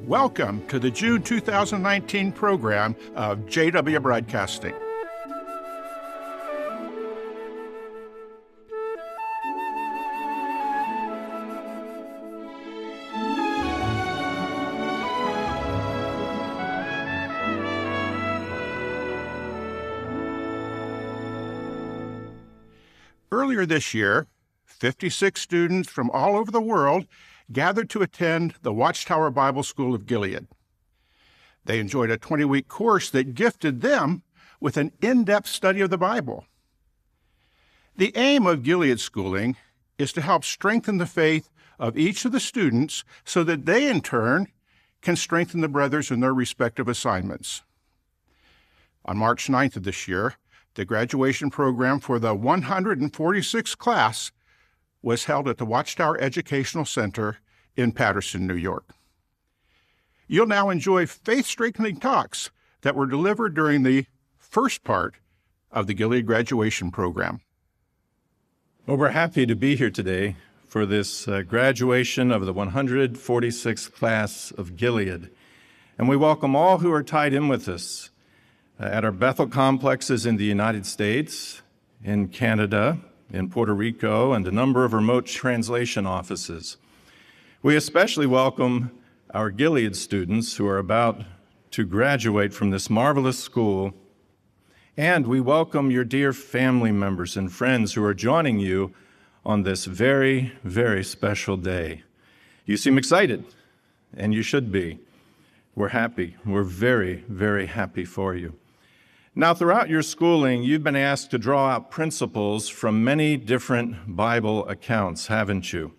Welcome to the June 2019 program of JW Broadcasting. Earlier this year, 56 students from all over the world gathered to attend the Watchtower Bible School of Gilead. They enjoyed a 20-week course that gifted them with an in-depth study of the Bible. The aim of Gilead schooling is to help strengthen the faith of each of the students so that they, in turn, can strengthen the brothers in their respective assignments. On March 9th of this year, the graduation program for the 146th class was held at the Watchtower Educational Center in Paterson, New York. You'll now enjoy faith-strengthening talks that were delivered during the first part of the Gilead graduation program. Well, we're happy to be here today for this graduation of the 146th class of Gilead. And we welcome all who are tied in with us at our Bethel complexes in the United States, in Canada, in Puerto Rico, and a number of remote translation offices. We especially welcome our Gilead students who are about to graduate from this marvelous school, and we welcome your dear family members and friends who are joining you on this very, very special day. You seem excited, and you should be. We're happy. We're very, very happy for you. Now, throughout your schooling, you've been asked to draw out principles from many different Bible accounts, haven't you?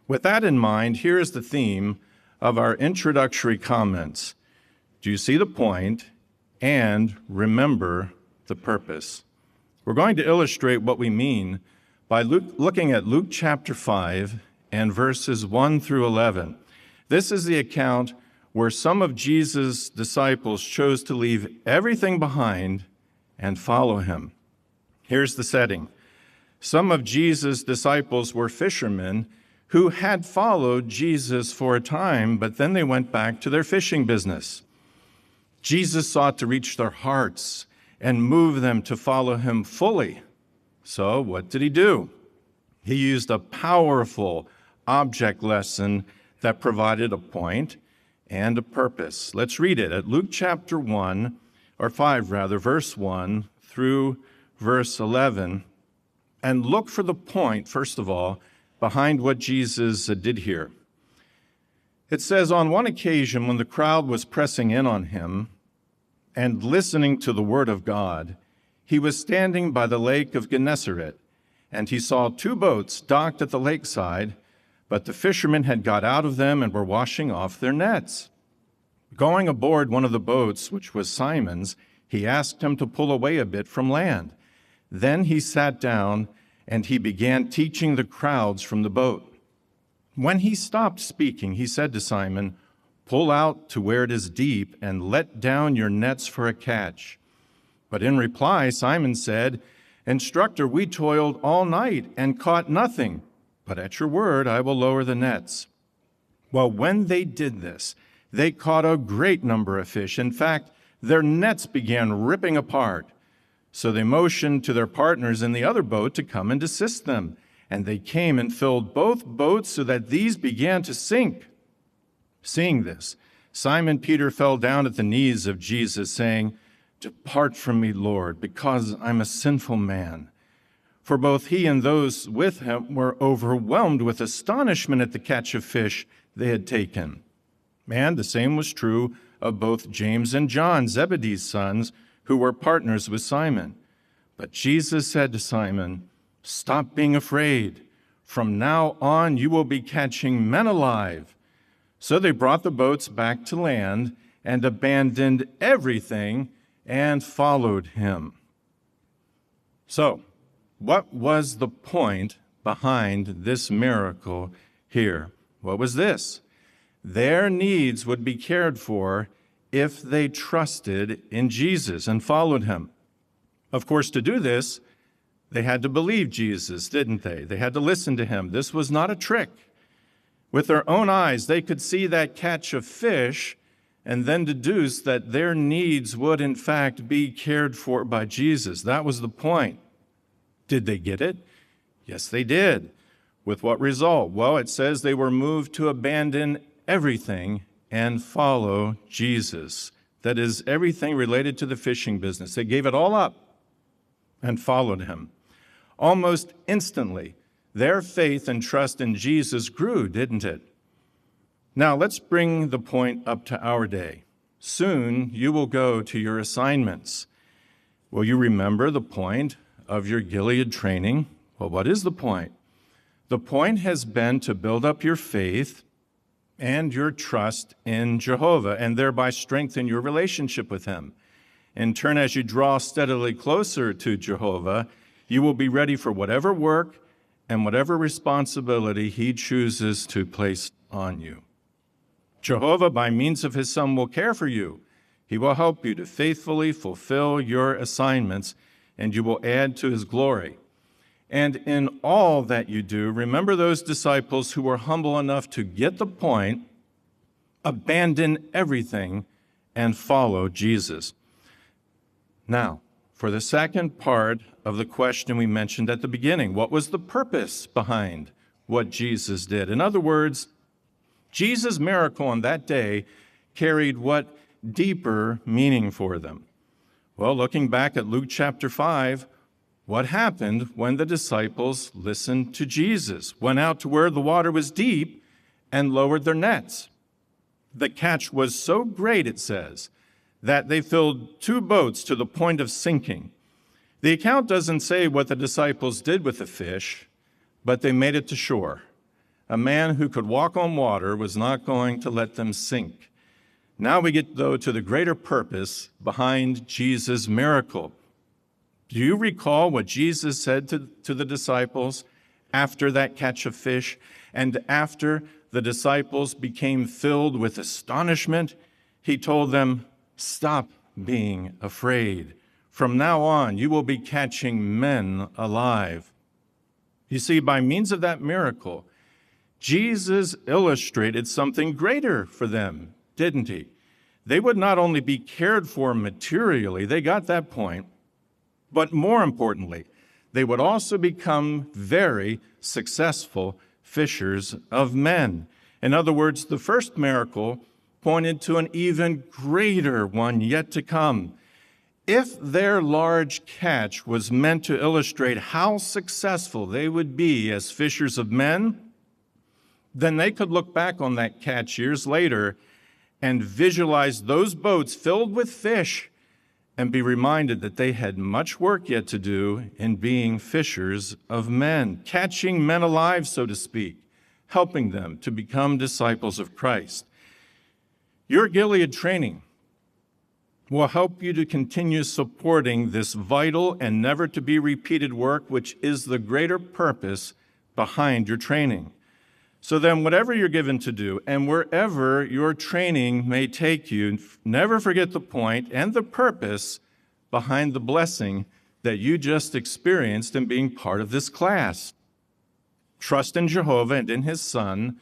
With that in mind, here is the theme of our introductory comments. Do you see the point? And remember the purpose. We're going to illustrate what we mean by looking at Luke chapter 5 and verses 1 through 11. This is the account where some of Jesus' disciples chose to leave everything behind and follow him. Here's the setting. Some of Jesus' disciples were fishermen who had followed Jesus for a time, but then they went back to their fishing business. Jesus sought to reach their hearts and move them to follow him fully. So what did he do? He used a powerful object lesson that provided a point and a purpose. Let's read it at Luke chapter 5, verse 1 through verse 11, and look for the point, first of all, behind what Jesus did here. It says, on one occasion when the crowd was pressing in on him and listening to the word of God, he was standing by the lake of Gennesaret, and he saw two boats docked at the lakeside, but the fishermen had got out of them and were washing off their nets. Going aboard one of the boats, which was Simon's, he asked him to pull away a bit from land. Then he sat down and he began teaching the crowds from the boat. When he stopped speaking, he said to Simon, pull out to where it is deep and let down your nets for a catch. But in reply, Simon said, Instructor, we toiled all night and caught nothing, but at your word I will lower the nets. Well, when they did this, they caught a great number of fish. In fact, their nets began ripping apart. So they motioned to their partners in the other boat to come and assist them. And they came and filled both boats so that these began to sink. Seeing this, Simon Peter fell down at the knees of Jesus, saying, Depart from me, Lord, because I'm a sinful man. For both he and those with him were overwhelmed with astonishment at the catch of fish they had taken. And the same was true of both James and John, Zebedee's sons, who were partners with Simon. But Jesus said to Simon, Stop being afraid. From now on you will be catching men alive. So they brought the boats back to land and abandoned everything and followed him. So, what was the point behind this miracle here? What was this? Their needs would be cared for if they trusted in Jesus and followed him. Of course, to do this, they had to believe Jesus, didn't they? They had to listen to him. This was not a trick. With their own eyes, they could see that catch of fish and then deduce that their needs would, in fact, be cared for by Jesus. That was the point. Did they get it? Yes, they did. With what result? Well, it says they were moved to abandon everything and follow Jesus. That is, everything related to the fishing business. They gave it all up and followed him. Almost instantly, their faith and trust in Jesus grew, didn't it? Now, let's bring the point up to our day. Soon, you will go to your assignments. Will you remember the point of your Gilead training? Well, what is the point? The point has been to build up your faith and your trust in Jehovah, and thereby strengthen your relationship with him. In turn, as you draw steadily closer to Jehovah, you will be ready for whatever work and whatever responsibility he chooses to place on you. Jehovah, by means of his Son, will care for you. He will help you to faithfully fulfill your assignments, and you will add to his glory. And in all that you do, remember those disciples who were humble enough to get the point, abandon everything, and follow Jesus. Now, for the second part of the question we mentioned at the beginning, what was the purpose behind what Jesus did? In other words, Jesus' miracle on that day carried what deeper meaning for them? Well, looking back at Luke chapter 5, what happened when the disciples listened to Jesus, went out to where the water was deep, and lowered their nets? The catch was so great, it says, that they filled 2 boats to the point of sinking. The account doesn't say what the disciples did with the fish, but they made it to shore. A man who could walk on water was not going to let them sink. Now we get, though, to the greater purpose behind Jesus' miracle. Do you recall what Jesus said to the disciples after that catch of fish and after the disciples became filled with astonishment? He told them, "Stop being afraid. From now on, you will be catching men alive." You see, by means of that miracle, Jesus illustrated something greater for them, didn't he? They would not only be cared for materially, they got that point, but more importantly, they would also become very successful fishers of men. In other words, the first miracle pointed to an even greater one yet to come. If their large catch was meant to illustrate how successful they would be as fishers of men, then they could look back on that catch years later and visualize those boats filled with fish and be reminded that they had much work yet to do in being fishers of men, catching men alive, so to speak, helping them to become disciples of Christ. Your Gilead training will help you to continue supporting this vital and never to be repeated work, which is the greater purpose behind your training. So then, whatever you're given to do and wherever your training may take you, never forget the point and the purpose behind the blessing that you just experienced in being part of this class. Trust in Jehovah and in his Son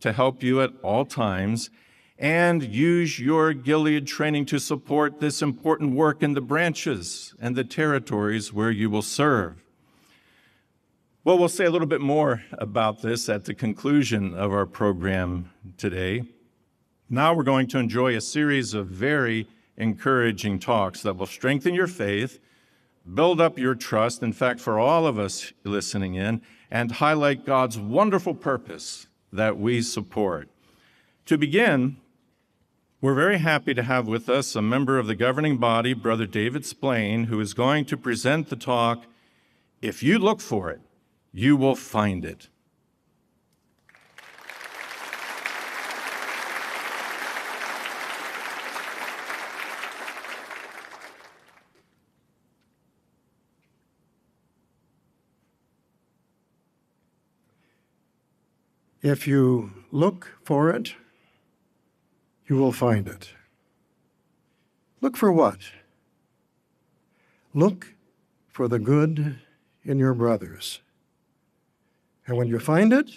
to help you at all times, and use your Gilead training to support this important work in the branches and the territories where you will serve. Well, we'll say a little bit more about this at the conclusion of our program today. Now we're going to enjoy a series of very encouraging talks that will strengthen your faith, build up your trust, in fact, for all of us listening in, and highlight God's wonderful purpose that we support. To begin, we're very happy to have with us a member of the governing body, Brother David Splain, who is going to present the talk, "If You Look for It, You Will Find It." If you look for it, you will find it. Look for what? Look for the good in your brothers. And when you find it,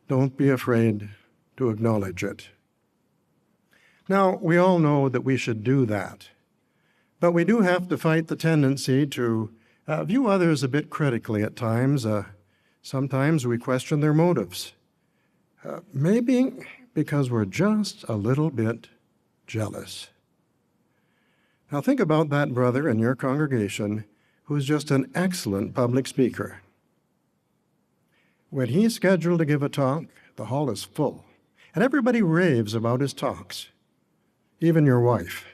Don't be afraid to acknowledge it. Now, we all know that we should do that, but we do have to fight the tendency to view others a bit critically at times. Sometimes we question their motives. Maybe because we're just a little bit jealous. Now think about that brother in your congregation who's just an excellent public speaker. When he's scheduled to give a talk, the hall is full, and everybody raves about his talks, even your wife.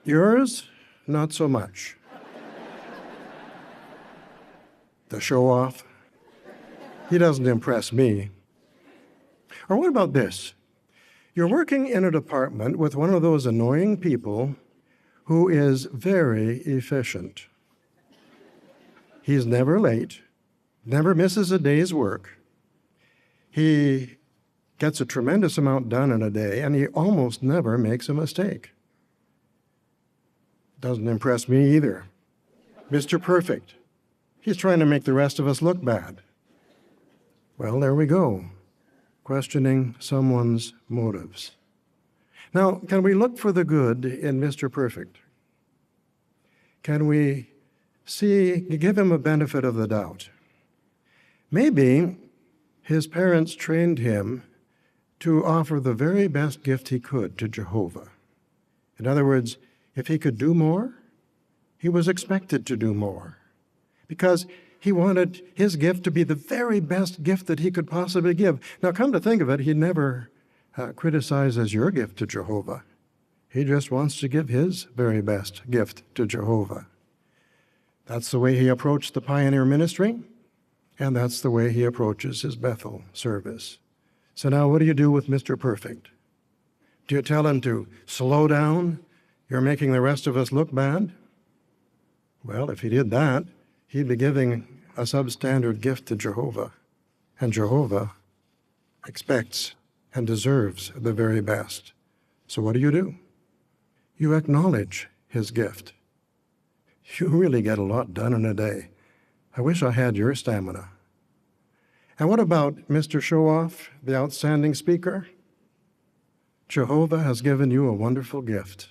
Yours, not so much. The show-off, he doesn't impress me. Or what about this? You're working in a department with one of those annoying people who is very efficient. He's never late, never misses a day's work. He gets a tremendous amount done in a day, and he almost never makes a mistake. Doesn't impress me either. Mr. Perfect. He's trying to make the rest of us look bad. Well, there we go, questioning someone's motives. Now, can we look for the good in Mr. Perfect? Can we give him a benefit of the doubt? Maybe his parents trained him to offer the very best gift he could to Jehovah. In other words, if he could do more, he was expected to do more, because he wanted his gift to be the very best gift that he could possibly give. Now, come to think of it, he never criticizes your gift to Jehovah. He just wants to give his very best gift to Jehovah. That's the way he approached the pioneer ministry, and that's the way he approaches his Bethel service. So now what do you do with Mr. Perfect? Do you tell him to slow down? You're making the rest of us look bad? Well, if he did that, he'd be giving a substandard gift to Jehovah, and Jehovah expects and deserves the very best. So what do? You acknowledge his gift. You really get a lot done in a day. I wish I had your stamina. And what about Mr. Show-Off, the outstanding speaker? Jehovah has given you a wonderful gift.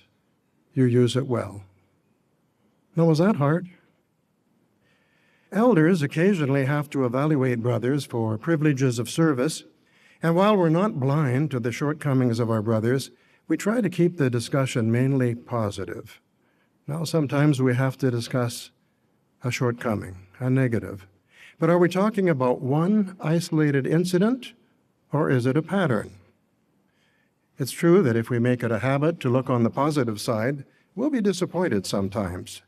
You use it well. Now, was that hard? Elders occasionally have to evaluate brothers for privileges of service, and while we're not blind to the shortcomings of our brothers, we try to keep the discussion mainly positive. Now, sometimes we have to discuss a shortcoming, a negative. But are we talking about one isolated incident, or is it a pattern? It's true that if we make it a habit to look on the positive side, we'll be disappointed sometimes.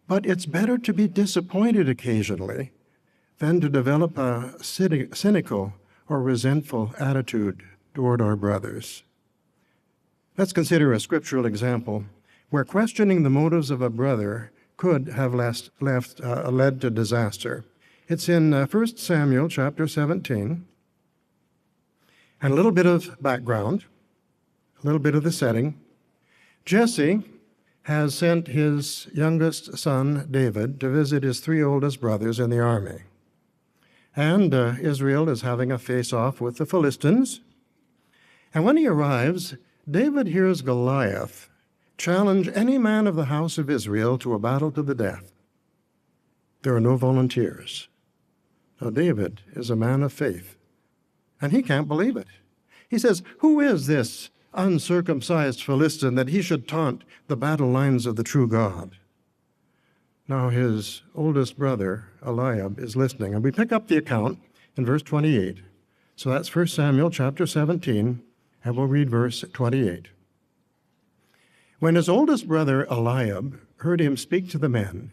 But it's better to be disappointed occasionally than to develop a cynical or resentful attitude toward our brothers. Let's consider a scriptural example where questioning the motives of a brother could have led to disaster. It's in 1 Samuel chapter 17. And a little bit of background, a little bit of the setting. Jesse has sent his youngest son, David, to visit his three oldest brothers in the army. And Israel is having a face-off with the Philistines. And when he arrives, David hears Goliath challenge any man of the house of Israel to a battle to the death. There are no volunteers. Now, David is a man of faith, and he can't believe it. He says, "Who is this uncircumcised Philistine that he should taunt the battle lines of the true God?" Now his oldest brother, Eliab, is listening. And we pick up the account in verse 28. So that's 1 Samuel chapter 17, and we'll read verse 28. When his oldest brother, Eliab, heard him speak to the men,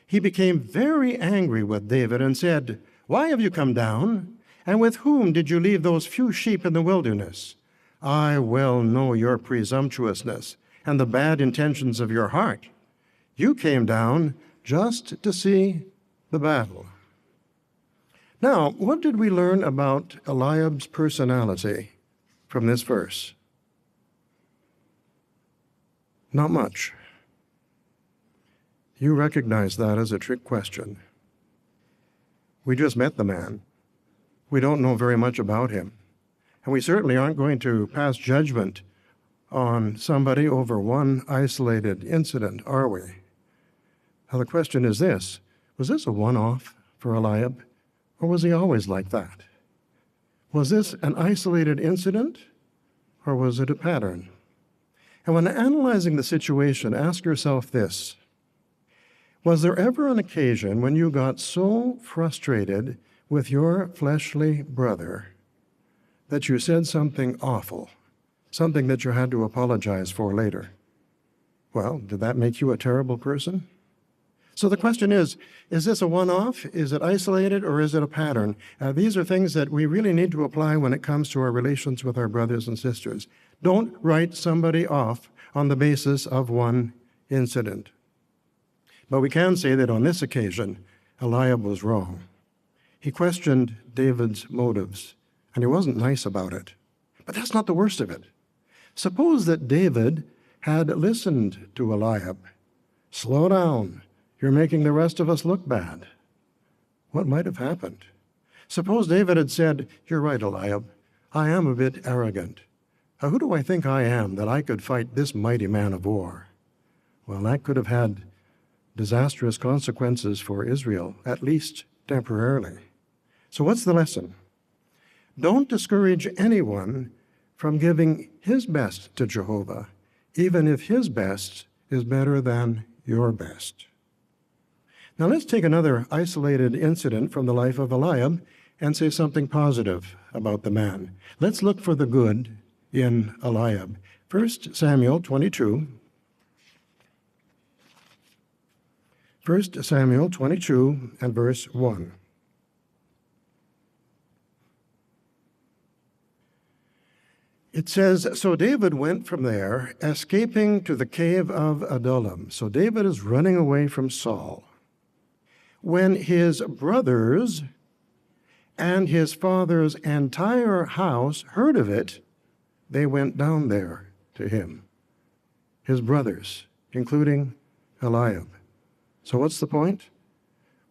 he became very angry with David and said, "Why have you come down? And with whom did you leave those few sheep in the wilderness? I well know your presumptuousness and the bad intentions of your heart. You came down just to see the battle." Now, what did we learn about Eliab's personality from this verse? Not much. You recognize that as a trick question. We just met the man. We don't know very much about him. And we certainly aren't going to pass judgment on somebody over one isolated incident, are we? Now the question is this: was this a one-off for Eliab, or was he always like that? Was this an isolated incident, or was it a pattern? And when analyzing the situation, ask yourself this: was there ever an occasion when you got so frustrated with your fleshly brother that you said something awful, something that you had to apologize for later? Well, did that make you a terrible person? So the question is this a one-off? Is it isolated, or is it a pattern? These are things that we really need to apply when it comes to our relations with our brothers and sisters. Don't write somebody off on the basis of one incident. But we can say that on this occasion, Eliab was wrong. He questioned David's motives, and he wasn't nice about it. But that's not the worst of it. Suppose that David had listened to Eliab. Slow down. You're making the rest of us look bad. What might have happened? Suppose David had said, "You're right, Eliab. I am a bit arrogant. Who do I think I am that I could fight this mighty man of war?" Well, that could have had disastrous consequences for Israel, at least temporarily. So what's the lesson? Don't discourage anyone from giving his best to Jehovah, even if his best is better than your best. Now let's take another isolated incident from the life of Eliab and say something positive about the man. Let's look for the good in Eliab. 1 Samuel 22. 1 Samuel 22 and verse 1. It says, "So David went from there, escaping to the cave of Adullam." So David is running away from Saul. "When his brothers and his father's entire house heard of it, they went down there to him." His brothers, including Eliab. So what's the point?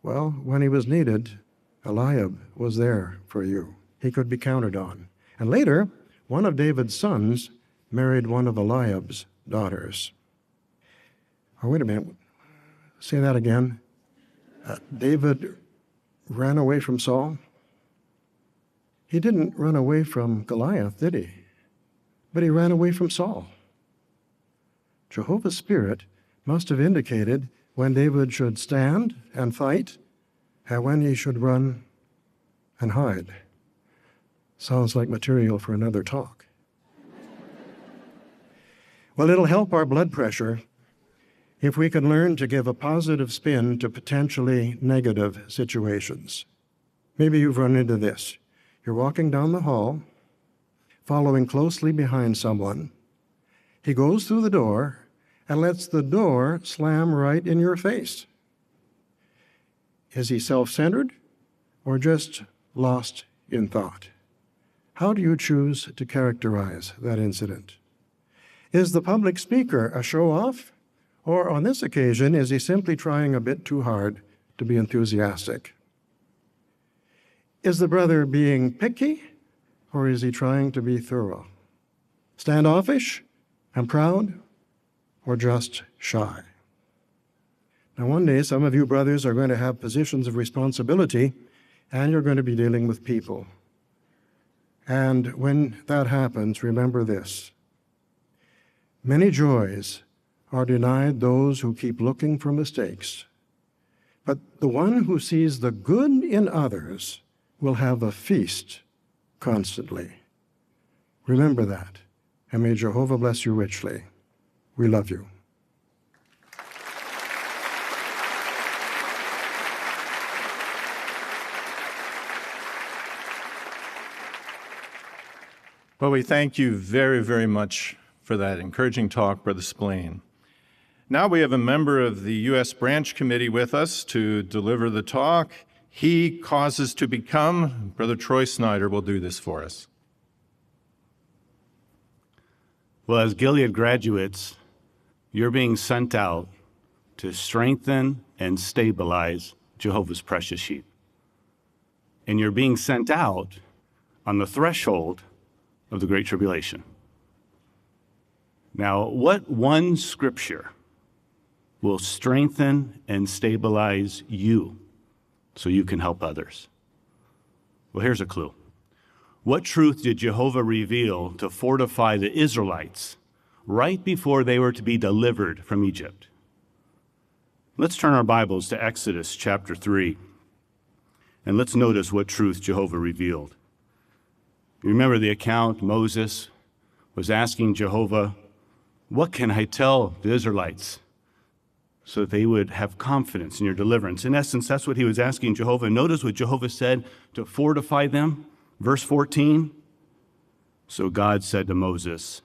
Well, when he was needed, Eliab was there for you. He could be counted on. And later, one of David's sons married one of Eliab's daughters. Oh, wait a minute. Say that again. David ran away from Saul? He didn't run away from Goliath, did he? But he ran away from Saul. Jehovah's Spirit must have indicated when David should stand and fight and when he should run and hide. Sounds like material for another talk. Well, it'll help our blood pressure if we can learn to give a positive spin to potentially negative situations. Maybe you've run into this. You're walking down the hall, following closely behind someone. He goes through the door and lets the door slam right in your face. Is he self-centered or just lost in thought? How do you choose to characterize that incident? Is the public speaker a show-off? Or on this occasion, is he simply trying a bit too hard to be enthusiastic? Is the brother being picky, or is he trying to be thorough? Standoffish and proud, or just shy? Now, one day, some of you brothers are going to have positions of responsibility, and you're going to be dealing with people. And when that happens, remember this: many joys are denied those who keep looking for mistakes, but the one who sees the good in others will have a feast constantly. Remember that, and may Jehovah bless you richly. We love you. Well, we thank you very, very much for that encouraging talk, Brother Splain. Now we have a member of the U.S. Branch Committee with us to deliver the talk. He causes to become. Brother Troy Snyder will do this for us. Well, as Gilead graduates, you're being sent out to strengthen and stabilize Jehovah's precious sheep. and you're being sent out on the threshold of the Great Tribulation. Now, what one scripture will strengthen and stabilize you so you can help others? Well, here's a clue. What truth did Jehovah reveal to fortify the Israelites right before they were to be delivered from Egypt? Let's turn our Bibles to Exodus chapter 3, and let's notice what truth Jehovah revealed. You remember the account. Moses was asking Jehovah, what can I tell the Israelites so that they would have confidence in your deliverance? In essence, that's what he was asking Jehovah. Notice what Jehovah said to fortify them. Verse 14, so God said to Moses,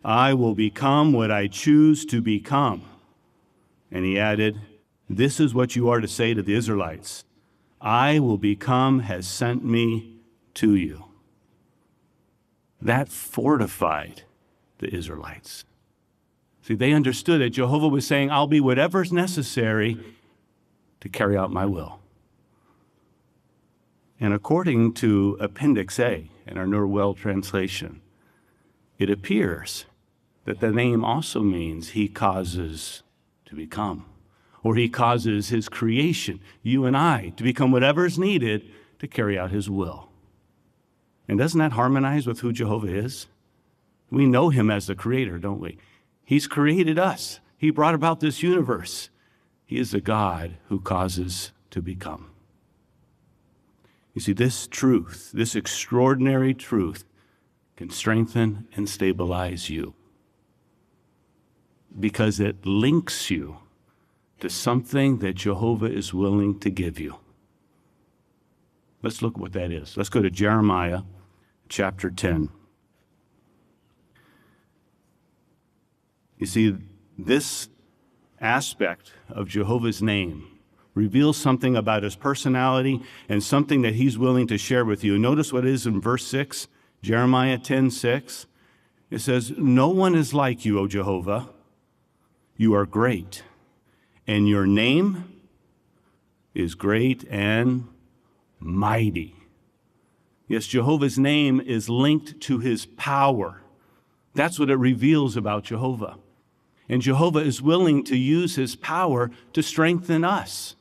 I will become what I choose to become. And he added, this is what you are to say to the Israelites. I will become has sent me to you. That fortified the Israelites. See, they understood that Jehovah was saying, I'll be whatever's necessary to carry out my will. And according to Appendix A in our Norwell translation, it appears that the name also means he causes to become, or he causes his creation, you and I, to become whatever is needed to carry out his will. And doesn't that harmonize with who Jehovah is? We know him as the creator, don't we? He's created us. He brought about this universe. He is the God who causes to become. You see, this truth, this extraordinary truth, can strengthen and stabilize you because it links you to something that Jehovah is willing to give you. Let's look at what that is. Let's go to Jeremiah chapter 10. You see, this aspect of Jehovah's name reveals something about his personality and something that he's willing to share with you. Notice what it is in verse 6, Jeremiah 10:6. It says, no one is like you, O Jehovah. You are great, and your name is great and mighty. Yes, Jehovah's name is linked to his power. That's what it reveals about Jehovah. And Jehovah is willing to use his power to strengthen us.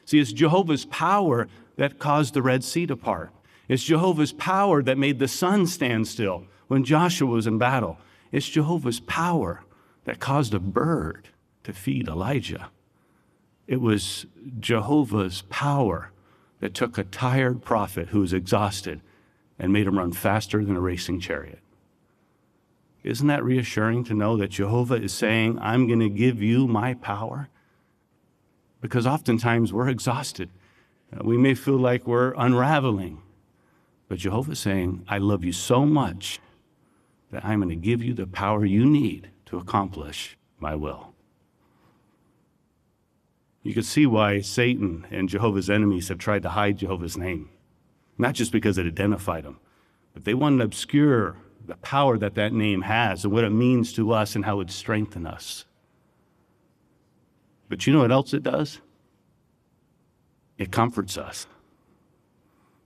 See, it's Jehovah's power that caused the Red Sea to part. It's Jehovah's power that made the sun stand still when Joshua was in battle. It's Jehovah's power that caused a bird to feed Elijah. It was Jehovah's power that took a tired prophet who was exhausted and made him run faster than a racing chariot. Isn't that reassuring to know that Jehovah is saying, I'm going to give you my power? Because oftentimes we're exhausted. We may feel like we're unraveling. But Jehovah's saying, I love you so much that I'm going to give you the power you need to accomplish my will. You can see why Satan and Jehovah's enemies have tried to hide Jehovah's name. Not just because it identified him, but they wanted to obscure the power that that name has and what it means to us and how it strengthens us. But you know what else it does? It comforts us.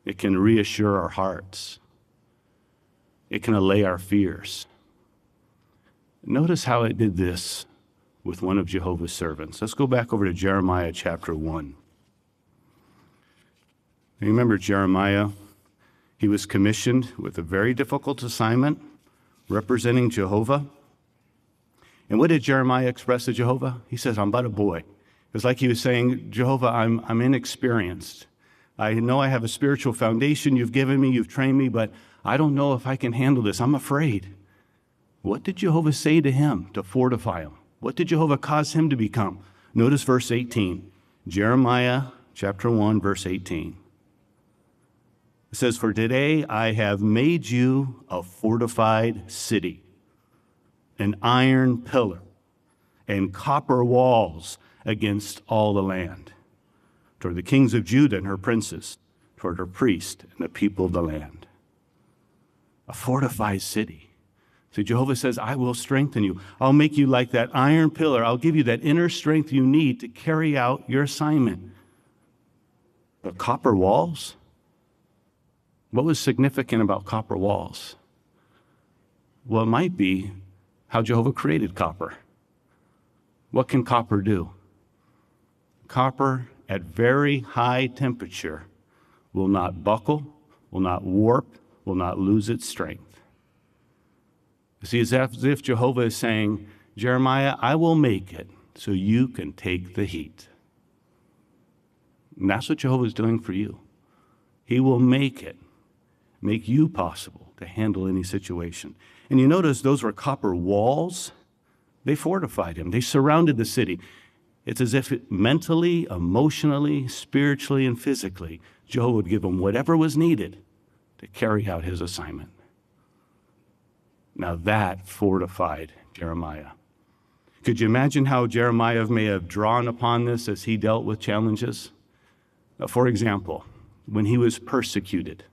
It can reassure our hearts. It can allay our fears. Notice how it did this with one of Jehovah's servants. Let's go back over to Jeremiah chapter 1. You remember Jeremiah? He was commissioned with a very difficult assignment, representing Jehovah. And what did Jeremiah express to Jehovah? He says, I'm but a boy. It was like he was saying, Jehovah, I'm inexperienced. I know I have a spiritual foundation you've given me, you've trained me, but I don't know if I can handle this. I'm afraid. What did Jehovah say to him to fortify him? What did Jehovah cause him to become? Notice verse 18. Jeremiah chapter 1, verse 18. It says, for today I have made you a fortified city, an iron pillar, and copper walls against all the land, toward the kings of Judah and her princes, toward her priests and the people of the land. A fortified city. So Jehovah says, I will strengthen you. I'll make you like that iron pillar. I'll give you that inner strength you need to carry out your assignment. But copper walls? What was significant about copper walls? Well, it might be how Jehovah created copper. What can copper do? Copper at very high temperature will not buckle, will not warp, will not lose its strength. You see, it's as if Jehovah is saying, Jeremiah, I will make it so you can take the heat. And that's what Jehovah is doing for you. He will make you possible to handle any situation. And you notice those were copper walls. They fortified him. They surrounded the city. It's as if mentally, emotionally, spiritually, and physically, Jehovah would give him whatever was needed to carry out his assignment. Now that fortified Jeremiah. Could you imagine how Jeremiah may have drawn upon this as he dealt with challenges? For example, when he was persecuted,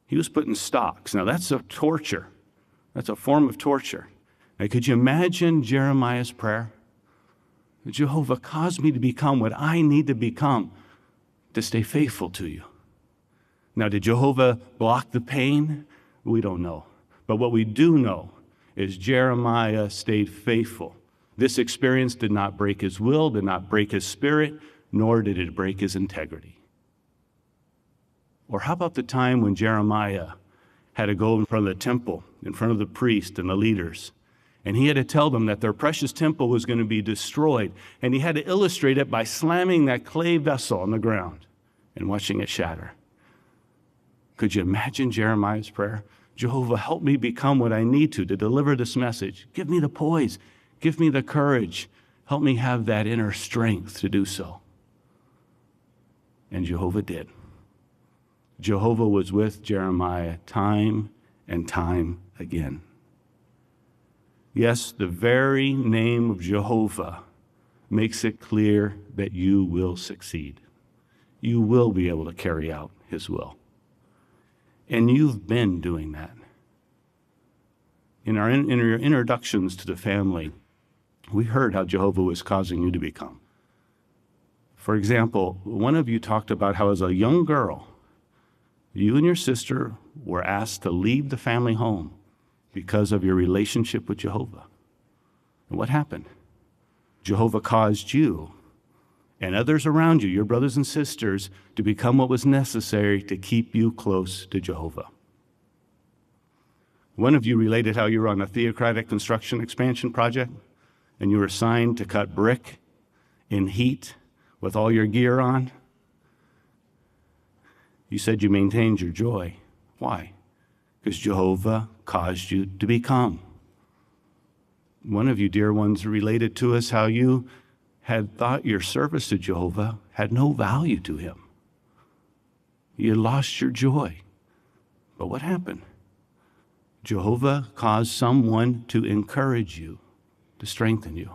he was put in stocks. Now that's a torture. That's a form of torture. Now, could you imagine Jeremiah's prayer? Jehovah, cause me to become what I need to become to stay faithful to you. Now, did Jehovah block the pain? We don't know. But what we do know is Jeremiah stayed faithful. This experience did not break his will, did not break his spirit, nor did it break his integrity. Or how about the time when Jeremiah had to go in front of the temple, in front of the priest and the leaders, and he had to tell them that their precious temple was going to be destroyed, and he had to illustrate it by slamming that clay vessel on the ground and watching it shatter. Could you imagine Jeremiah's prayer? Jehovah, help me become what I need to deliver this message. Give me the poise. Give me the courage. Help me have that inner strength to do so. And Jehovah did. Jehovah was with Jeremiah time and time again. Yes, the very name of Jehovah makes it clear that you will succeed. You will be able to carry out his will. And you've been doing that. In our introductions to the family, we heard how Jehovah was causing you to become. For example, one of you talked about how as a young girl, you and your sister were asked to leave the family home because of your relationship with Jehovah. And what happened? Jehovah caused you and others around you, your brothers and sisters, to become what was necessary to keep you close to Jehovah. One of you related how you were on a theocratic construction expansion project and you were assigned to cut brick in heat with all your gear on. You said you maintained your joy. Why? Because Jehovah caused you to become. One of you, dear ones, related to us how you had thought your service to Jehovah had no value to him. You lost your joy. But what happened? Jehovah caused someone to encourage you, to strengthen you.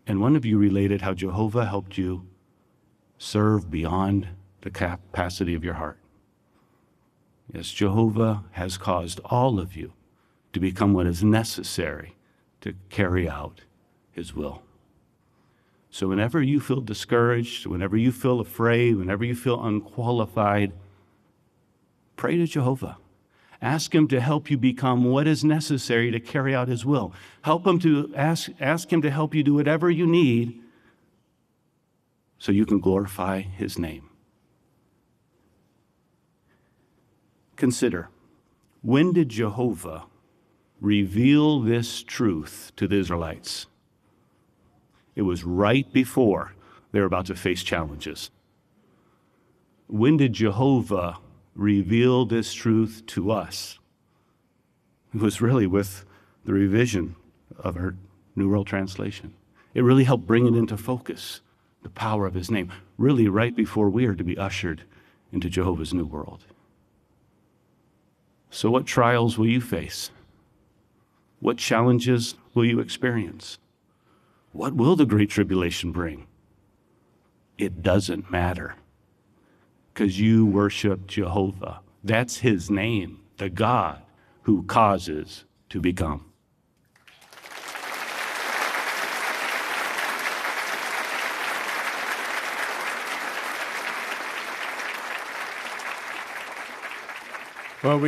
And one of you related how Jehovah helped you serve beyond the capacity of your heart. Yes, Jehovah has caused all of you to become what is necessary to carry out his will. So whenever you feel discouraged, whenever you feel afraid, whenever you feel unqualified, pray to Jehovah. Ask him to help you become what is necessary to carry out his will. Help him to ask him to help you do whatever you need so you can glorify his name. Consider, when did Jehovah reveal this truth to the Israelites? It was right before they were about to face challenges. When did Jehovah reveal this truth to us? It was really with the revision of our New World Translation. It really helped bring it into focus, the power of his name, really right before we are to be ushered into Jehovah's new world. So what trials will you face? What challenges will you experience? What will the Great Tribulation bring? It doesn't matter, because you worship Jehovah. That's his name, the God who causes to become. Well,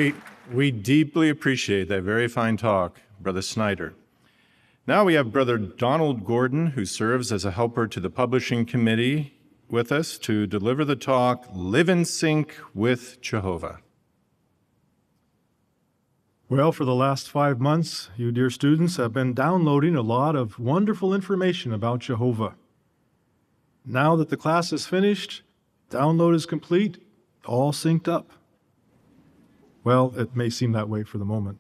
we deeply appreciate that very fine talk, Brother Snyder. Now we have Brother Donald Gordon, who serves as a helper to the publishing committee with us to deliver the talk, Live in Sync with Jehovah. Well, for the last 5 months, you dear students have been downloading a lot of wonderful information about Jehovah. Now that the class is finished, download is complete, all synced up. Well, it may seem that way for the moment.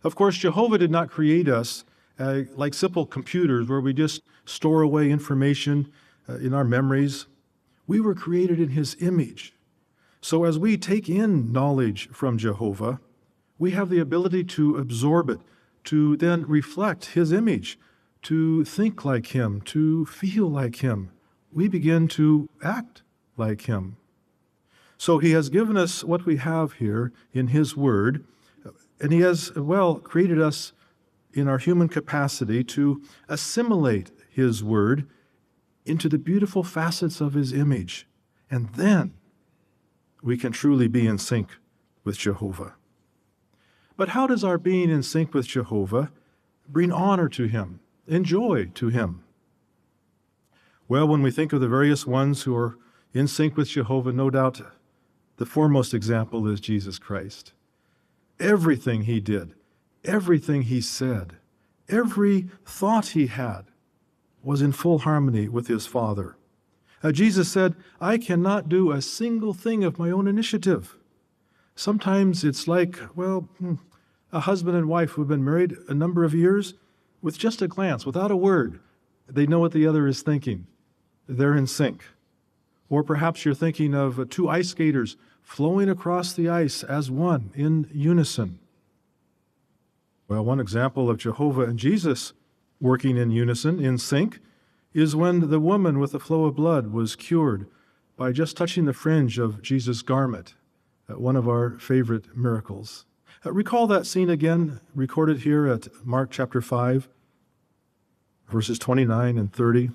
Of course, Jehovah did not create us like simple computers where we just store away information in our memories. We were created in His image. So as we take in knowledge from Jehovah, we have the ability to absorb it, to then reflect His image, to think like Him, to feel like Him. We begin to act like Him. So He has given us what we have here in His Word, and He has, well, created us in our human capacity to assimilate His Word into the beautiful facets of His image. And then we can truly be in sync with Jehovah. But how does our being in sync with Jehovah bring honor to Him and joy to Him? Well, when we think of the various ones who are in sync with Jehovah, no doubt the foremost example is Jesus Christ. Everything He did, everything He said, every thought He had was in full harmony with His Father. Jesus said, I cannot do a single thing of my own initiative. Sometimes it's like, well, a husband and wife who have been married a number of years, with just a glance, without a word, they know what the other is thinking. They're in sync. Or perhaps you're thinking of two ice skaters flowing across the ice as one, in unison. Well, one example of Jehovah and Jesus working in unison, in sync, is when the woman with the flow of blood was cured by just touching the fringe of Jesus' garment, one of our favorite miracles. Recall that scene again, recorded here at Mark chapter 5, verses 29 and 30.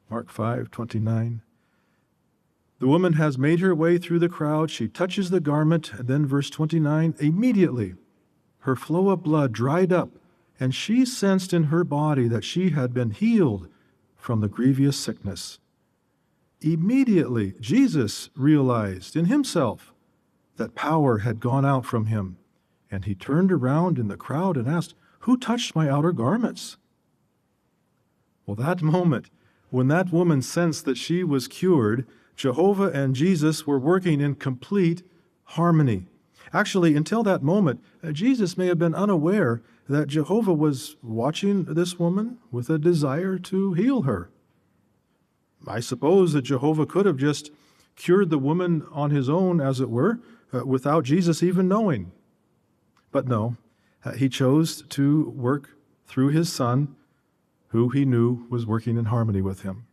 Mark 5:29. The woman has made her way through the crowd. She touches the garment, and then verse 29, immediately her flow of blood dried up, and she sensed in her body that she had been healed from the grievous sickness. Immediately, Jesus realized in Himself that power had gone out from Him, and He turned around in the crowd and asked, who touched my outer garments? Well, that moment, when that woman sensed that she was cured, Jehovah and Jesus were working in complete harmony. Actually, until that moment, Jesus may have been unaware that Jehovah was watching this woman with a desire to heal her. I suppose that Jehovah could have just cured the woman on His own, as it were, without Jesus even knowing. But no, He chose to work through His Son, who He knew was working in harmony with Him.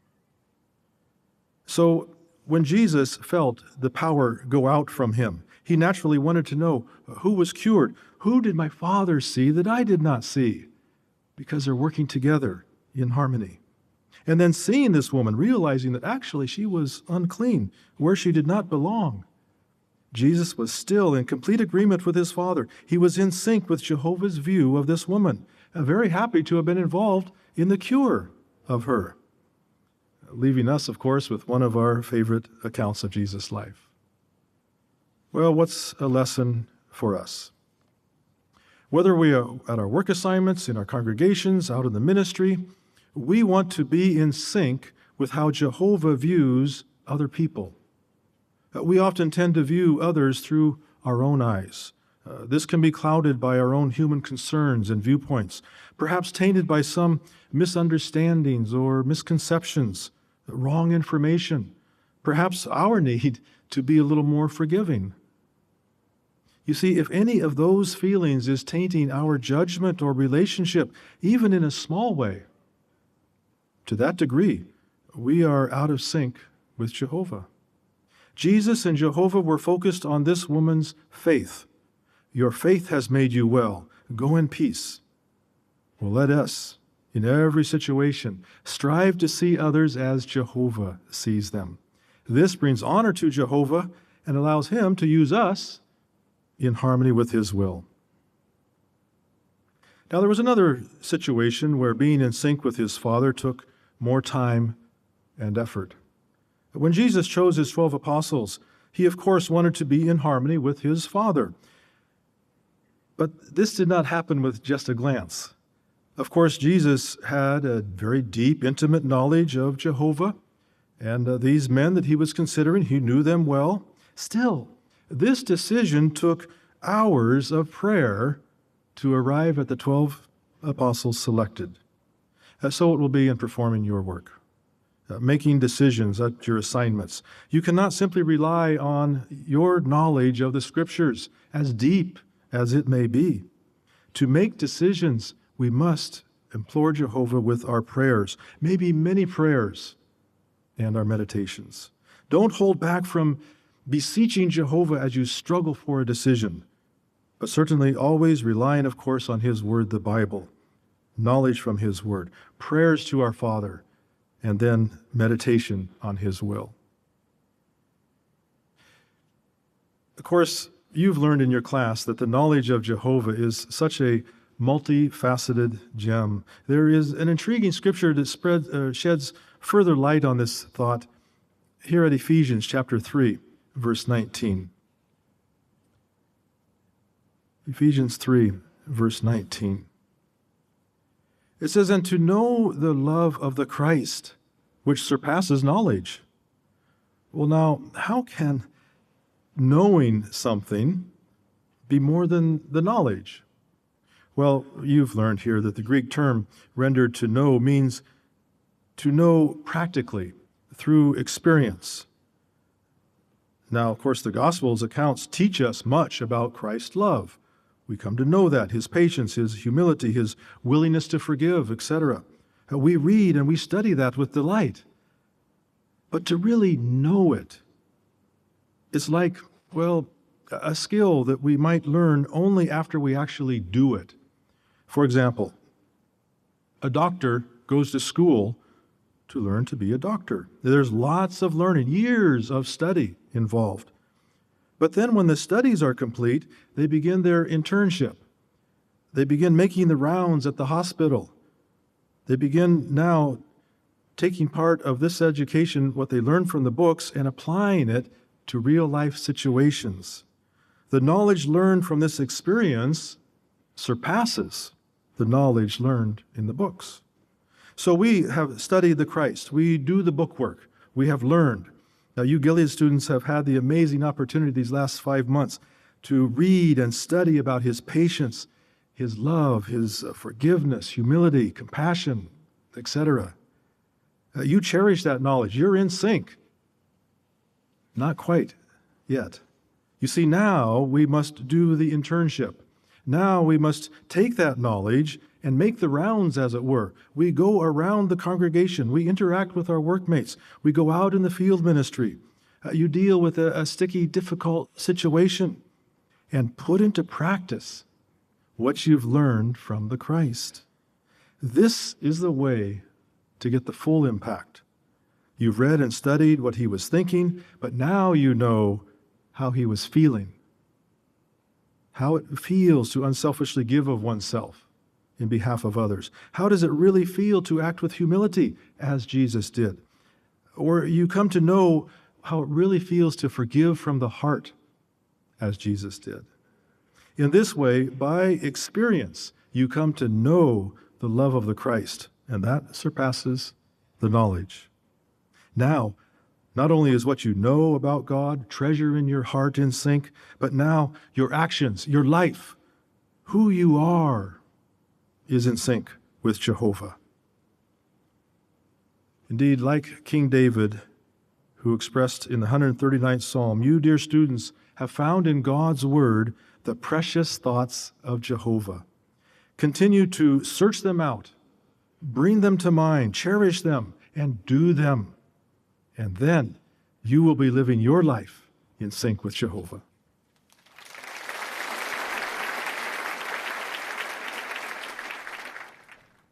So when Jesus felt the power go out from Him, He naturally wanted to know who was cured. Who did my Father see that I did not see? Because they're working together in harmony. And then seeing this woman, realizing that actually she was unclean, where she did not belong, Jesus was still in complete agreement with His Father. He was in sync with Jehovah's view of this woman, very happy to have been involved in the cure of her, leaving us, of course, with one of our favorite accounts of Jesus' life. Well, what's a lesson for us? Whether we are at our work assignments, in our congregations, out in the ministry, we want to be in sync with how Jehovah views other people. We often tend to view others through our own eyes. This can be clouded by our own human concerns and viewpoints, perhaps tainted by some misunderstandings or misconceptions, wrong information, perhaps our need to be a little more forgiving. You see, if any of those feelings is tainting our judgment or relationship, even in a small way, to that degree, we are out of sync with Jehovah. Jesus and Jehovah were focused on this woman's faith. Your faith has made you well. Go in peace. Well, let us, in every situation, strive to see others as Jehovah sees them. This brings honor to Jehovah and allows Him to use us in harmony with His will. Now, there was another situation where being in sync with His Father took more time and effort. When Jesus chose His 12 apostles, He, of course, wanted to be in harmony with His Father. But this did not happen with just a glance. Of course, Jesus had a very deep, intimate knowledge of Jehovah, and these men that He was considering, He knew them well. Still, this decision took hours of prayer to arrive at the 12 apostles selected. So it will be in performing your work, making decisions at your assignments. You cannot simply rely on your knowledge of the Scriptures, as deep as it may be. To make decisions, we must implore Jehovah with our prayers, maybe many prayers, and our meditations. Don't hold back from beseeching Jehovah as you struggle for a decision, but certainly always relying, of course, on His Word, the Bible, knowledge from His Word, prayers to our Father, and then meditation on His will. Of course, you've learned in your class that the knowledge of Jehovah is such a multifaceted gem. There is an intriguing scripture that sheds further light on this thought here at Ephesians chapter 3, verse 19. Ephesians 3, verse 19. It says, "And to know the love of the Christ, which surpasses knowledge." Well, now, how can knowing something be more than the knowledge? Well, you've learned here that the Greek term rendered to know means to know practically, through experience. Now, of course, the Gospels accounts teach us much about Christ's love. We come to know that, His patience, His humility, His willingness to forgive, etc. We read and we study that with delight. But to really know it, it's like, well, a skill that we might learn only after we actually do it. For example, a doctor goes to school to learn to be a doctor. There's lots of learning, years of study involved. But then when the studies are complete, they begin their internship. They begin making the rounds at the hospital. They begin now taking part of this education, what they learn from the books, and applying it to real-life situations. The knowledge learned from this experience surpasses the knowledge learned in the books. So we have studied the Christ. We do the book work. We have learned. Now, you Gilead students have had the amazing opportunity these last 5 months to read and study about His patience, His love, His forgiveness, humility, compassion, etc. You cherish that knowledge. You're in sync. Not quite yet. You see, now we must do the internship. Now we must take that knowledge and make the rounds, as it were. We go around the congregation. We interact with our workmates. We go out in the field ministry. You deal with a sticky, difficult situation and put into practice what you've learned from the Christ. This is the way to get the full impact. You've read and studied what He was thinking, but now you know how He was feeling, how it feels to unselfishly give of oneself in behalf of others. How does it really feel to act with humility as Jesus did? Or you come to know how it really feels to forgive from the heart as Jesus did. In this way, by experience, you come to know the love of the Christ, and that surpasses the knowledge. Now, not only is what you know about God, treasure in your heart in sync, but now your actions, your life, who you are, is in sync with Jehovah. Indeed, like King David, who expressed in the 139th Psalm, you, dear students, have found in God's Word the precious thoughts of Jehovah. Continue to search them out, bring them to mind, cherish them, and do them. And then you will be living your life in sync with Jehovah.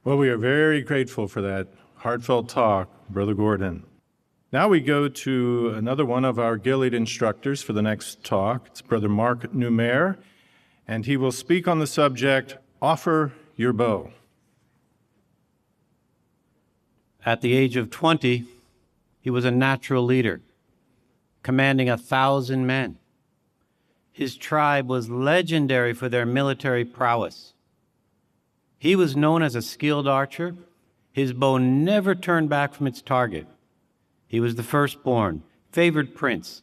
Well, we are very grateful for that heartfelt talk, Brother Gordon. Now we go to another one of our Gilead instructors for the next talk. It's Brother Mark Numer, and he will speak on the subject, Offer Your Bow. At the age of 20, he was a natural leader, commanding 1,000 men. His tribe was legendary for their military prowess. He was known as a skilled archer. His bow never turned back from its target. He was the firstborn, favored prince,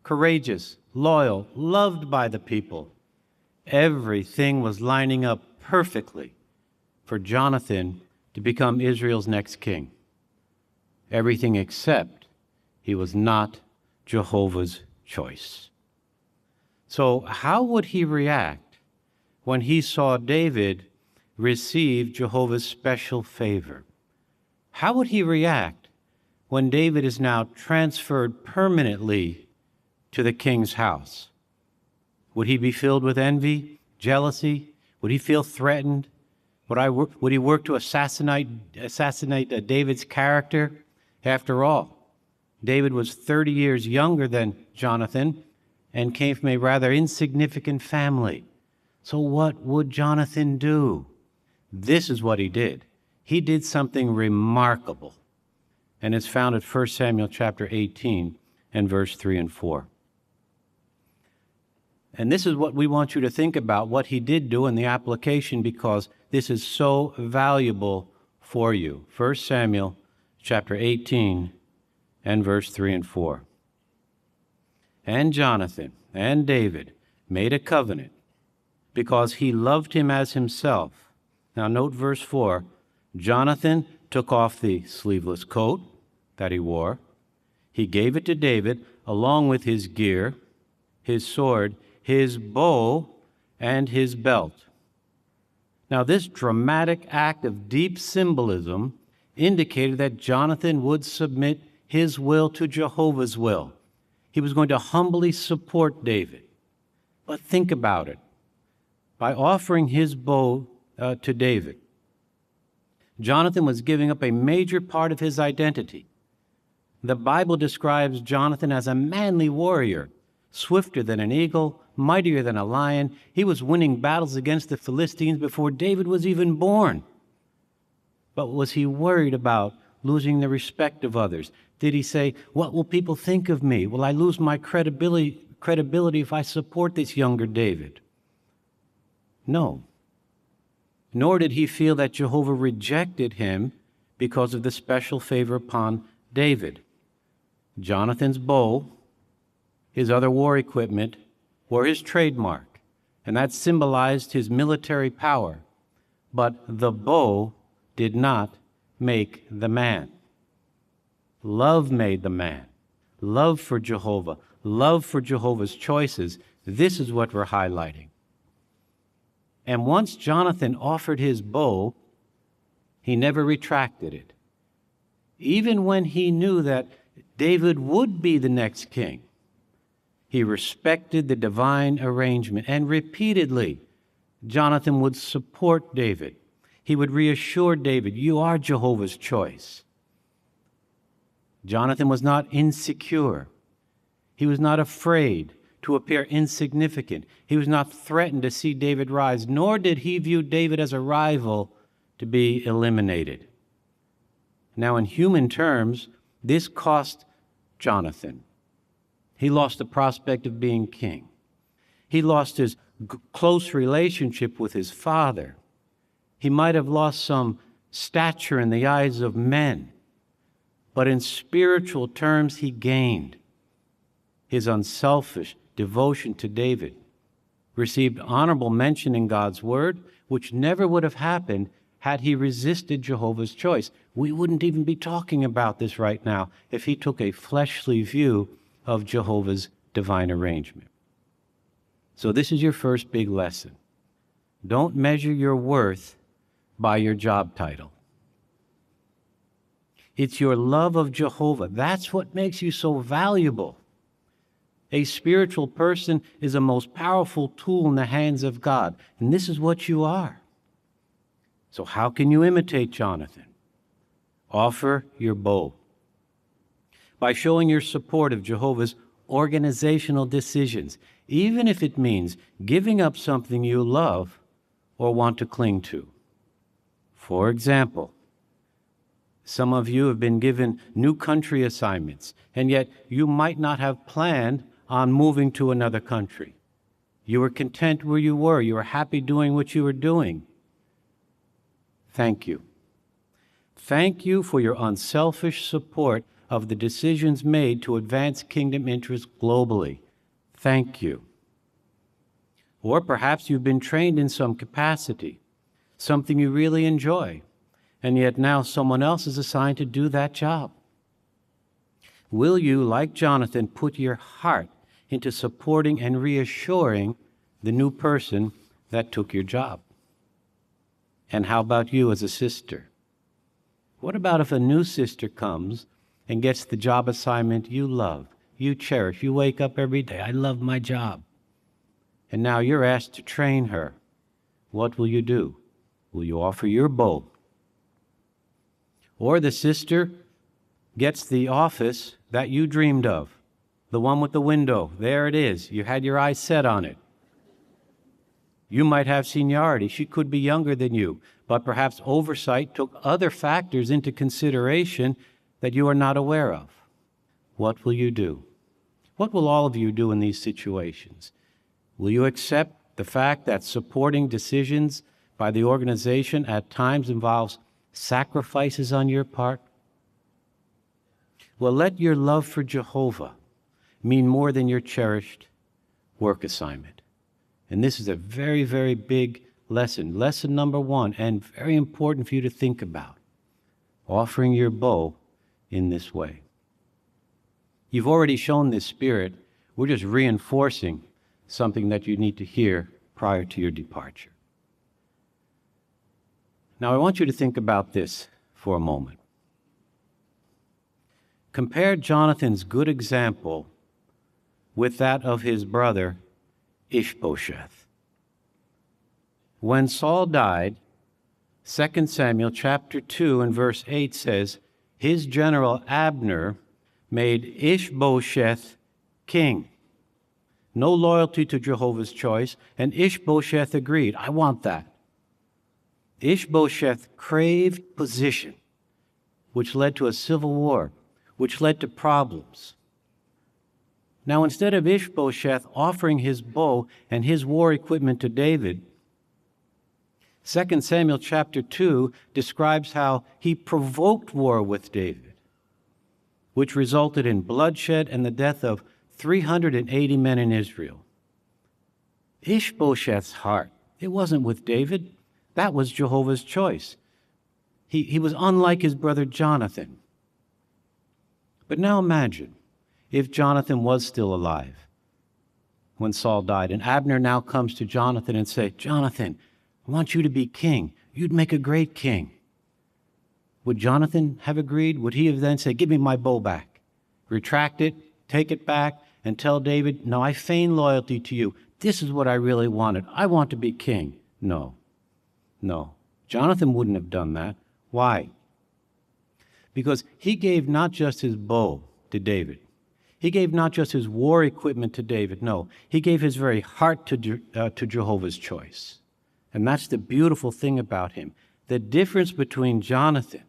courageous, loyal, loved by the people. Everything was lining up perfectly for Jonathan to become Israel's next king. Everything except he was not Jehovah's choice. So how would he react when he saw David receive Jehovah's special favor? How would he react when David is now transferred permanently to the king's house? Would he be filled with envy, jealousy? Would he feel threatened? Would he work to assassinate David's character? After all, David was 30 years younger than Jonathan and came from a rather insignificant family. So what would Jonathan do? This is what he did. He did something remarkable, and it's found at 1 Samuel chapter 18 and verse 3 and 4. And this is what we want you to think about, what he did do in the application, because this is so valuable for you. 1 Samuel chapter 18 and verse 3 and 4. And Jonathan and David made a covenant because he loved him as himself. Now note verse 4. Jonathan took off the sleeveless coat that he wore. He gave it to David along with his gear, his sword, his bow, and his belt. Now this dramatic act of deep symbolism indicated that Jonathan would submit his will to Jehovah's will. He was going to humbly support David. But think about it. By offering his bow to David, Jonathan was giving up a major part of his identity. The Bible describes Jonathan as a manly warrior, swifter than an eagle, mightier than a lion. He was winning battles against the Philistines before David was even born. But was he worried about losing the respect of others? Did he say, what will people think of me? Will I lose my credibility if I support this younger David? No. Nor did he feel that Jehovah rejected him because of the special favor upon David. Jonathan's bow, his other war equipment, were his trademark, and that symbolized his military power. But the bow did not make the man. Love made the man. Love for Jehovah. Love for Jehovah's choices. This is what we're highlighting. And once Jonathan offered his bow, he never retracted it. Even when he knew that David would be the next king, he respected the divine arrangement, and repeatedly Jonathan would support David. He would reassure David, you are Jehovah's choice. Jonathan was not insecure. He was not afraid to appear insignificant. He was not threatened to see David rise, nor did he view David as a rival to be eliminated. Now, in human terms, this cost Jonathan. He lost the prospect of being king. He lost his close relationship with his father. He might have lost some stature in the eyes of men. But in spiritual terms, he gained. His unselfish devotion to David received honorable mention in God's word, which never would have happened had he resisted Jehovah's choice. We wouldn't even be talking about this right now if he took a fleshly view of Jehovah's divine arrangement. So this is your first big lesson. Don't measure your worth by your job title. It's your love of Jehovah. That's what makes you so valuable. A spiritual person is a most powerful tool in the hands of God, and this is what you are. So how can you imitate Jonathan? Offer your bow. by showing your support of Jehovah's organizational decisions, even if it means giving up something you love or want to cling to. For example, some of you have been given new country assignments, and yet you might not have planned on moving to another country. You were content where you were. You were happy doing what you were doing. Thank you. Thank you for your unselfish support of the decisions made to advance kingdom interests globally. Thank you. Or perhaps you've been trained in some capacity, something you really enjoy, and yet now someone else is assigned to do that job. Will you, like Jonathan, put your heart into supporting and reassuring the new person that took your job? And how about you as a sister? What about if a new sister comes and gets the job assignment you love, you cherish, you wake up every day, I love my job, and now you're asked to train her? What will you do? Will you offer your bow? Or the sister gets the office that you dreamed of, the one with the window. There it is. You had your eyes set on it. You might have seniority. She could be younger than you, but perhaps oversight took other factors into consideration that you are not aware of. What will you do? What will all of you do in these situations? Will you accept the fact that supporting decisions by the organization at times involves sacrifices on your part? Well, let your love for Jehovah mean more than your cherished work assignment. And this is a very, very big lesson. Lesson number one, and very important for you to think about. Offering your bow in this way. You've already shown this spirit. We're just reinforcing something that you need to hear prior to your departure. Now, I want you to think about this for a moment. Compare Jonathan's good example with that of his brother Ishbosheth. When Saul died, 2 Samuel chapter 2 and verse 8 says, his general Abner made Ishbosheth king. No loyalty to Jehovah's choice, and Ishbosheth agreed, I want that. Ishbosheth craved position, which led to a civil war, which led to problems. Now, instead of Ishbosheth offering his bow and his war equipment to David, 2 Samuel chapter 2 describes how he provoked war with David, which resulted in bloodshed and the death of 380 men in Israel. Ishbosheth's heart, it wasn't with David. That was Jehovah's choice. He was unlike his brother Jonathan. But now imagine if Jonathan was still alive when Saul died, and Abner now comes to Jonathan and says, Jonathan, I want you to be king. You'd make a great king. Would Jonathan have agreed? Would he have then said, give me my bow back, retract it, take it back, and tell David, no, I feign loyalty to you. This is what I really wanted. I want to be king. No. Jonathan wouldn't have done that. Why? Because he gave not just his bow to David. He gave not just his war equipment to David. No, he gave his very heart to Jehovah's choice. And that's the beautiful thing about him. The difference between Jonathan,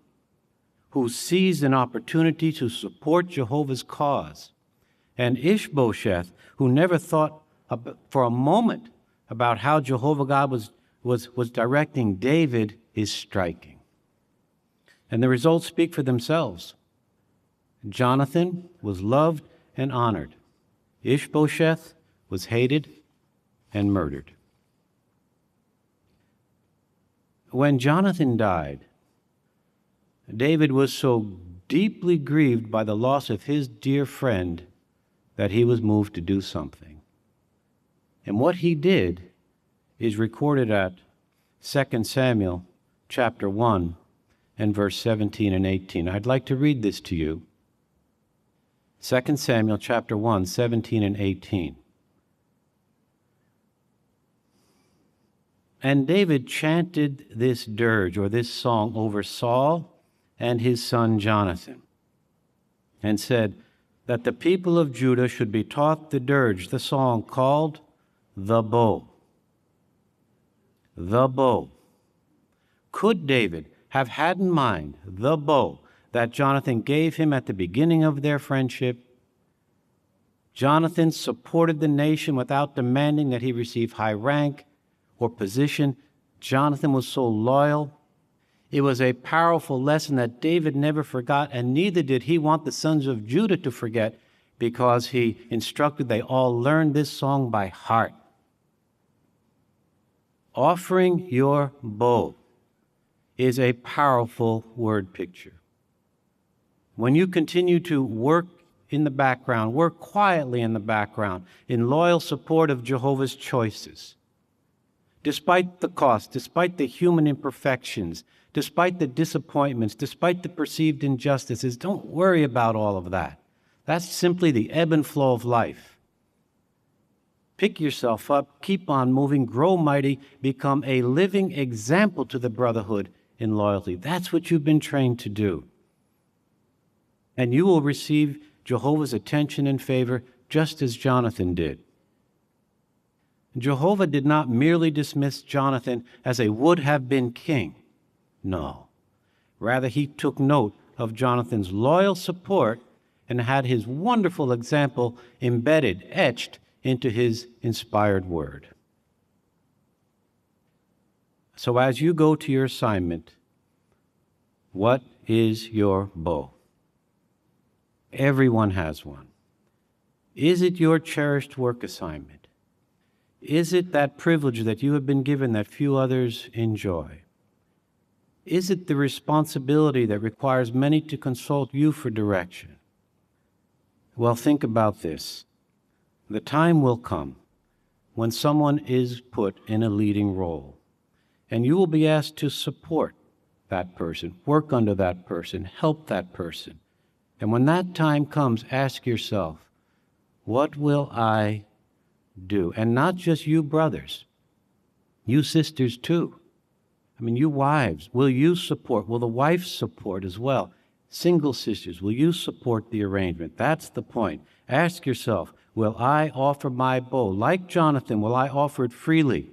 who seized an opportunity to support Jehovah's cause, and Ishbosheth, who never thought for a moment about how Jehovah God was directing David, is striking. And the results speak for themselves. Jonathan was loved and honored. Ishbosheth was hated and murdered. When Jonathan died, David was so deeply grieved by the loss of his dear friend that he was moved to do something. And what he did is recorded at 2 Samuel chapter 1 and verse 17 and 18. I'd like to read this to you. 2 Samuel chapter 1, 17 and 18. And David chanted this dirge, or this song, over Saul and his son Jonathan, and said, that the people of Judah should be taught the dirge, the song called the bow. The bow. Could David have had in mind the bow that Jonathan gave him at the beginning of their friendship? Jonathan supported the nation without demanding that he receive high rank or position. Jonathan was so loyal. It was a powerful lesson that David never forgot, and neither did he want the sons of Judah to forget, because he instructed they all learn this song by heart. Offering your bow is a powerful word picture. When you continue to work in the background, work quietly in the background, in loyal support of Jehovah's choices, despite the cost, despite the human imperfections, despite the disappointments, despite the perceived injustices, don't worry about all of that. That's simply the ebb and flow of life. Pick yourself up, keep on moving, grow mighty, become a living example to the brotherhood in loyalty. That's what you've been trained to do. And you will receive Jehovah's attention and favor just as Jonathan did. Jehovah did not merely dismiss Jonathan as a would-have-been king. No. Rather, he took note of Jonathan's loyal support and had his wonderful example embedded, etched into his inspired word. So as you go to your assignment, what is your bow? Everyone has one. Is it your cherished work assignment? Is it that privilege that you have been given that few others enjoy? Is it the responsibility that requires many to consult you for direction? Well, think about this. The time will come when someone is put in a leading role, and you will be asked to support that person, work under that person, help that person. And when that time comes, ask yourself, what will I do? And not just you brothers, you sisters too. I mean, you wives, will you support? Will the wife support as well? Single sisters, will you support the arrangement? That's the point. Ask yourself, will I offer my bow? Like Jonathan, will I offer it freely?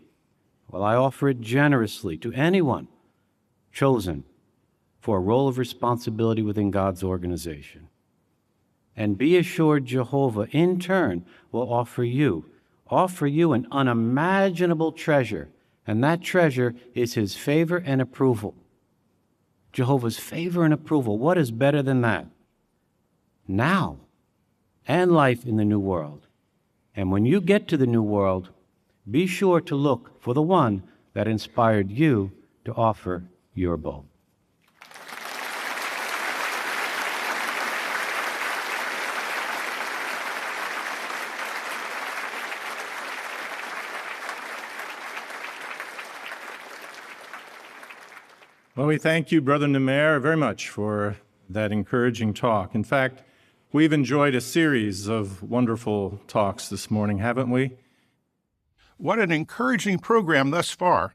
Will I offer it generously to anyone chosen for a role of responsibility within God's organization? And be assured Jehovah, in turn, will offer you an unimaginable treasure, and that treasure is his favor and approval. Jehovah's favor and approval. What is better than that? Now, and life in the new world. And when you get to the new world, be sure to look for the one that inspired you to offer your bow. Well, we thank you, Brother Nemer, very much for that encouraging talk. In fact, we've enjoyed a series of wonderful talks this morning, haven't we? What an encouraging program thus far.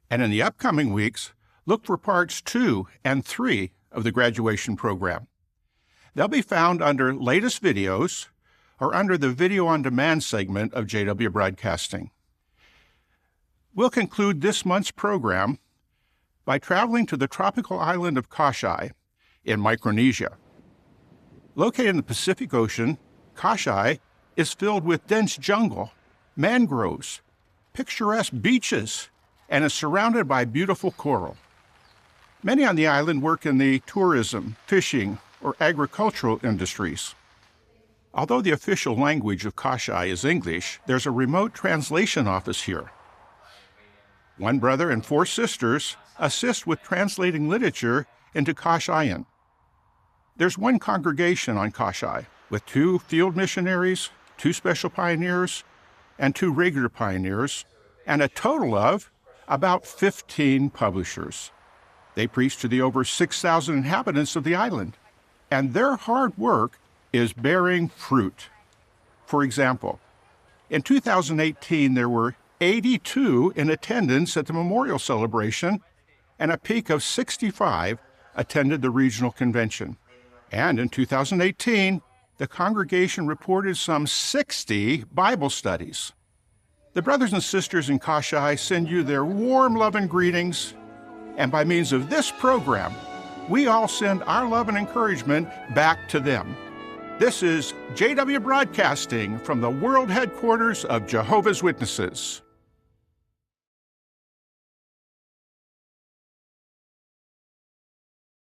And in the upcoming weeks, look for parts 2 and 3 of the graduation program. They'll be found under Latest Videos or under the Video on Demand segment of JW Broadcasting. We'll conclude this month's program by traveling to the tropical island of Kashai in Micronesia. Located in the Pacific Ocean, Kashai is filled with dense jungle, mangroves, picturesque beaches, and is surrounded by beautiful coral. Many on the island work in the tourism, fishing, or agricultural industries. Although the official language of Kashai is English, there's a remote translation office here. One brother and 4 sisters assist with translating literature into Kashayan. There's one congregation on Kashai with 2 field missionaries, 2 special pioneers, and 2 regular pioneers, and a total of about 15 publishers. They preach to the over 6,000 inhabitants of the island, and their hard work is bearing fruit. For example, in 2018, there were 82 in attendance at the memorial celebration, and a peak of 65 attended the regional convention. And in 2018, the congregation reported some 60 Bible studies. The brothers and sisters in Kashai send you their warm love and greetings, and by means of this program, we all send our love and encouragement back to them. This is JW Broadcasting from the world headquarters of Jehovah's Witnesses.